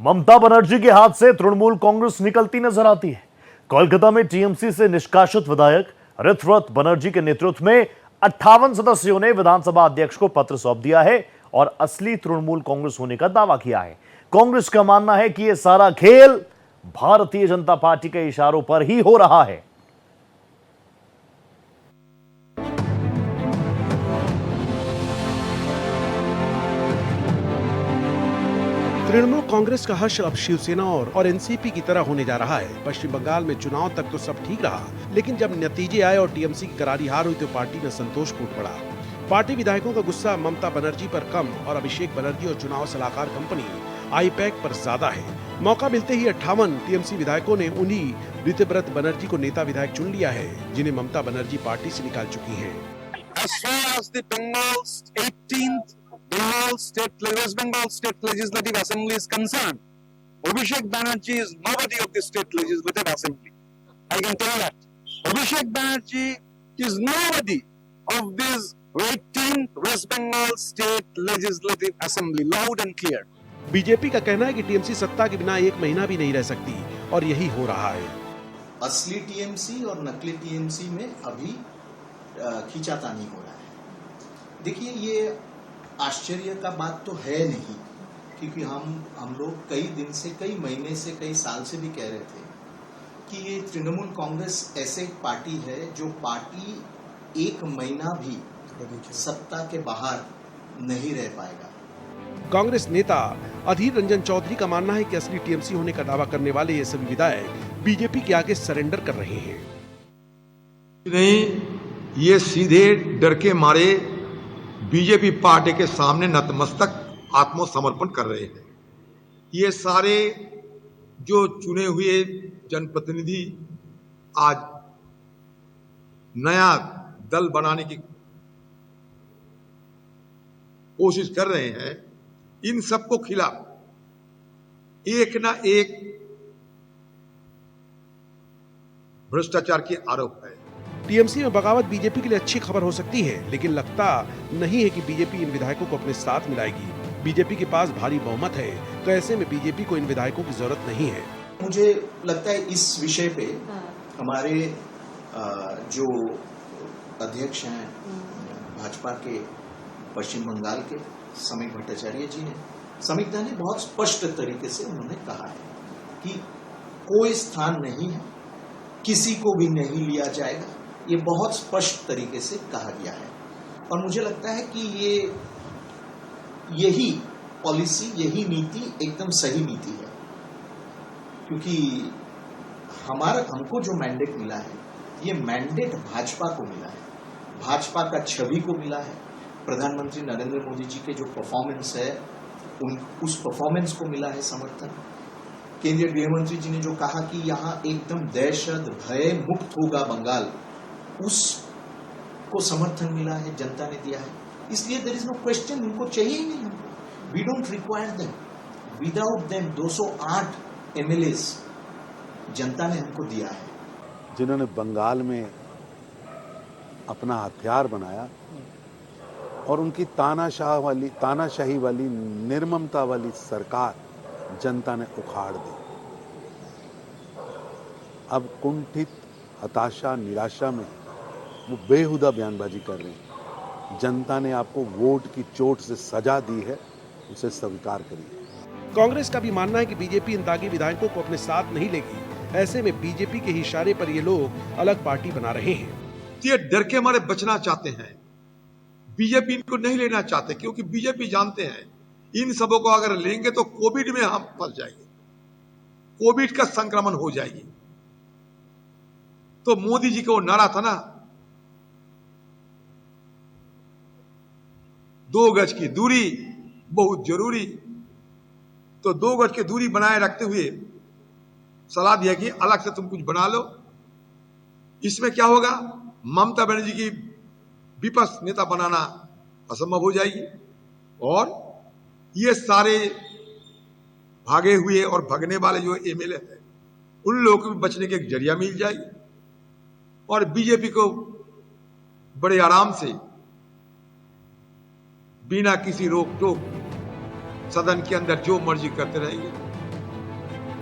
ममता बनर्जी के हाथ से तृणमूल कांग्रेस निकलती नजर आती है। कोलकाता में टीएमसी से निष्कासित विधायक ऋतव्रत बनर्जी के नेतृत्व में 58 सदस्यों ने विधानसभा अध्यक्ष को पत्र सौंप दिया है और असली तृणमूल कांग्रेस होने का दावा किया है। कांग्रेस का मानना है कि यह सारा खेल भारतीय जनता पार्टी के इशारों पर ही हो रहा है। तृणमूल कांग्रेस का हश्र अब शिवसेना और एनसीपी की तरह होने जा रहा है। पश्चिम बंगाल में चुनाव तक तो सब ठीक रहा, लेकिन जब नतीजे आए और टीएमसी की करारी हार हुई तो पार्टी में संतोष फूट पड़ा। पार्टी विधायकों का गुस्सा ममता बनर्जी पर कम और अभिषेक बनर्जी और चुनाव सलाहकार कंपनी आईपैक पर ज्यादा है। मौका मिलते ही 58 टीएमसी विधायकों ने उन्हीं ऋतव्रत बनर्जी को नेता विधायक चुन लिया है, जिन्हें ममता बनर्जी पार्टी से निकाल चुकी है। West Bengal State Legislative Assembly is concerned, Abhishek Banerjee is nobody of the State Legislative Assembly. I can tell that. Abhishek Banerjee is nobody of this 18th West Bengal State Legislative Assembly, loud and clear. BJP का कहना है कि TMC सत्ता के बिना एक महीना भी नहीं रह सकती और यही हो रहा है। असली टीएमसी और नकली टीएमसी में अभी खींचातानी हो रहा है। देखिए, ये आश्चर्य का बात तो है नहीं, क्योंकि हम लोग कई दिन से, कई महीने से, कई साल से भी कह रहे थे कि ये तृणमूल कांग्रेस ऐसे एक पार्टी है जो पार्टी एक महीना भी सत्ता के बाहर नहीं रह पाएगा। कांग्रेस नेता अधीर रंजन चौधरी का मानना है कि असली टीएमसी होने का दावा करने वाले ये सभी विधायक बीजेपी के आगे सरेंडर कर रहे हैं। नहीं, ये सीधे डर के मारे बीजेपी पार्टी के सामने नतमस्तक आत्मसमर्पण कर रहे हैं। ये सारे जो चुने हुए जनप्रतिनिधि आज नया दल बनाने की कोशिश कर रहे हैं, इन सबको खिलाफ एक ना एक भ्रष्टाचार के आरोप है। टीएमसी में बगावत बीजेपी के लिए अच्छी खबर हो सकती है, लेकिन लगता नहीं है कि बीजेपी इन विधायकों को अपने साथ मिलाएगी। बीजेपी के पास भारी बहुमत है, तो ऐसे में बीजेपी को इन विधायकों की जरूरत नहीं है। मुझे लगता है इस विषय पे हमारे जो अध्यक्ष हैं भाजपा के पश्चिम बंगाल के समीक भट्टाचार्य जी ने, समीक दा ने बहुत स्पष्ट तरीके से उन्होंने कहा है कि कोई स्थान नहीं है, किसी को भी नहीं लिया जाएगा। ये बहुत स्पष्ट तरीके से कहा गया है और मुझे लगता है कि यही पॉलिसी, यही नीति एकदम सही नीति है, क्योंकि हमको जो मैंडेट मिला है, ये मैंडेट भाजपा को मिला है, भाजपा का छवि को मिला है। प्रधानमंत्री नरेंद्र मोदी जी के जो परफॉर्मेंस है, उस परफॉर्मेंस को मिला है समर्थन। केंद्रीय गृह मंत्री जी ने जो कहा कि यहाँ एकदम दहशत भय मुक्त होगा बंगाल, उसको समर्थन मिला है, जनता ने दिया है। इसलिए देयर इज नो क्वेश्चन, उनको चाहिए ही नहीं हमको। We don't require them, without them 208 MLAs जनता ने हमको दिया है। जिन्होंने बंगाल में अपना हथियार बनाया और उनकी तानाशाही वाली निर्ममता वाली सरकार जनता ने उखाड़ दी। अब कुंठित, हताशा, निराशा में वो बेहुदा बयानबाजी कर रहे हैं। जनता ने आपको वोट की चोट से सजा दी है, उसे स्वीकार करिए। कांग्रेस का भी मानना है कि बीजेपी इन दागी विधायकों को अपने साथ नहीं लेगी। ऐसे में बीजेपी के ही इशारे पर ये लोग अलग पार्टी बना रहे हैं। ये डर के मारे बचना चाहते हैं, बीजेपी इनको नहीं लेना चाहते, क्योंकि बीजेपी जानते हैं इन सबों को अगर लेंगे तो कोविड में हम फंस जाएंगे, कोविड का संक्रमण हो जाएगी। तो मोदी जी का वो नारा था ना, 2 गज की दूरी बहुत जरूरी, तो 2 गज की दूरी बनाए रखते हुए सलाह दिया कि अलग से तुम कुछ बना लो। इसमें क्या होगा, ममता बनर्जी की विपक्ष नेता बनाना असंभव हो जाएगी और ये सारे भागे हुए और भगने वाले जो एमएलए हैं, उन लोगों को भी बचने के एक जरिया मिल जाएगी और बीजेपी को बड़े आराम से बिना किसी रोक टोक सदन के अंदर जो मर्जी करते रहेंगे।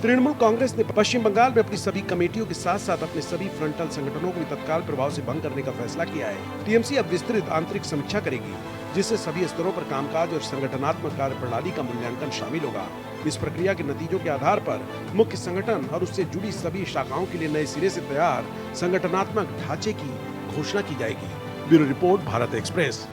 तृणमूल कांग्रेस ने पश्चिम बंगाल में अपनी सभी कमेटियों के साथ साथ अपने सभी फ्रंटल संगठनों को भी तत्काल प्रभाव से भंग करने का फैसला किया है। टीएमसी अब विस्तृत आंतरिक समीक्षा करेगी, जिससे सभी स्तरों पर कामकाज और संगठनात्मक कार्य प्रणाली का मूल्यांकन शामिल होगा। इस प्रक्रिया के नतीजों के आधार पर मुख्य संगठन और उससे जुड़ी सभी शाखाओं के लिए नए सिरे से तैयार संगठनात्मक ढांचे की घोषणा की जाएगी। Bureau report, Bharat express.